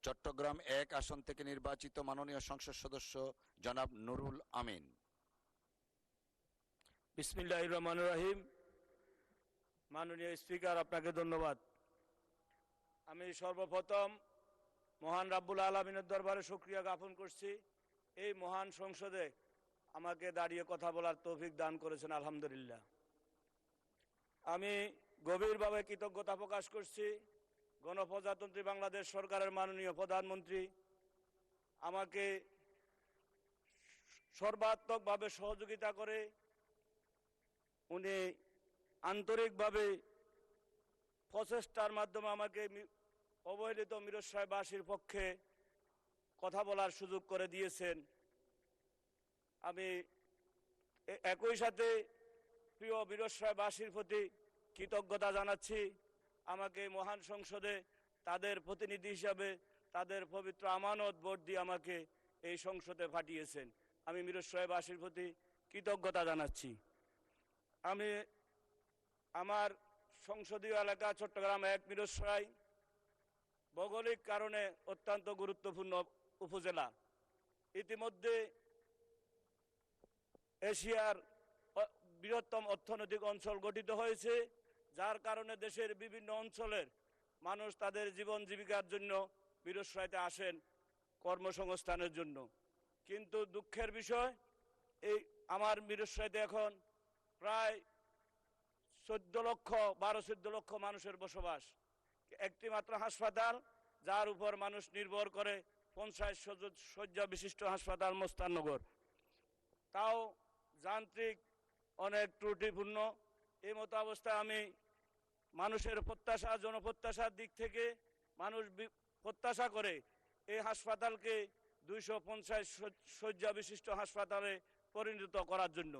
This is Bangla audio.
চট্টগ্রাম 1 আসন থেকে নির্বাচিত মাননীয় সংসদ সদস্য জনাব নুরুল আমিন। বিসমিল্লাহির রহমানির রহিম। মাননীয় স্পিকার, আপনাকে ধন্যবাদ। আমি সর্বপ্রথম মহান রাব্বুল আলামিনের দরবারে শুকরিয়া জ্ঞাপন করছি, এই মহান সংসদে আমাকে দাঁড়িয়ে কথা বলার তৌফিক দান করেছেন, আলহামদুলিল্লাহ। আমি গভীরভাবে কৃতজ্ঞতা প্রকাশ করছি গণপ্রজাতন্ত্রী বাংলাদেশ সরকারের মাননীয় প্রধানমন্ত্রী আমাকে সর্বাত্মকভাবে সহযোগিতা করে উনি আন্তরিকভাবে প্রচেষ্টার মাধ্যমে আমাকে অবহেলিত মিরসরাইবাসীর পক্ষে কথা বলার সুযোগ করে দিয়েছেন। আমি একই সাথে প্রিয় মিরসরাইবাসীর প্রতি কৃতজ্ঞতা জানাচ্ছি, আমাকে মহান সংসদে তাদের প্রতিনিধি হিসাবে তাদের পবিত্র আমানত ভোট দিয়ে আমাকে এই সংসদে পাঠিয়েছেন। আমি মিরসরাইবাসীর প্রতি কৃতজ্ঞতা জানাচ্ছি। আমি আমার সংসদীয় এলাকা চট্টগ্রাম 1 মিরসরাই ভৌগোলিক কারণে অত্যন্ত গুরুত্বপূর্ণ উপজেলা। ইতিমধ্যে এশিয়ার বৃহত্তম অর্থনৈতিক অঞ্চল গঠিত হয়েছে, যার কারণে দেশের বিভিন্ন অঞ্চলের মানুষ তাদের জীবন জীবিকার জন্য মিরসরাইতে আসেন কর্মসংস্থানের জন্য। কিন্তু দুঃখের বিষয়, এই আমার মিরসরাইতে এখন প্রায় 12-14 লক্ষ মানুষের বসবাস। একটি মাত্র হাসপাতাল যার উপর মানুষ নির্ভর করে 50 শয্যা বিশিষ্ট হাসপাতাল মোস্তাননগর, তাও যান্ত্রিক অনেক ত্রুটিপূর্ণ। এই মতো অবস্থায় আমি মানুষের প্রত্যাশা, জনপ্রত্যাশার দিক থেকে মানুষ প্রত্যাশা করে এই হাসপাতালকে 250 শয্যা বিশিষ্ট হাসপাতালে পরিণত করার জন্য।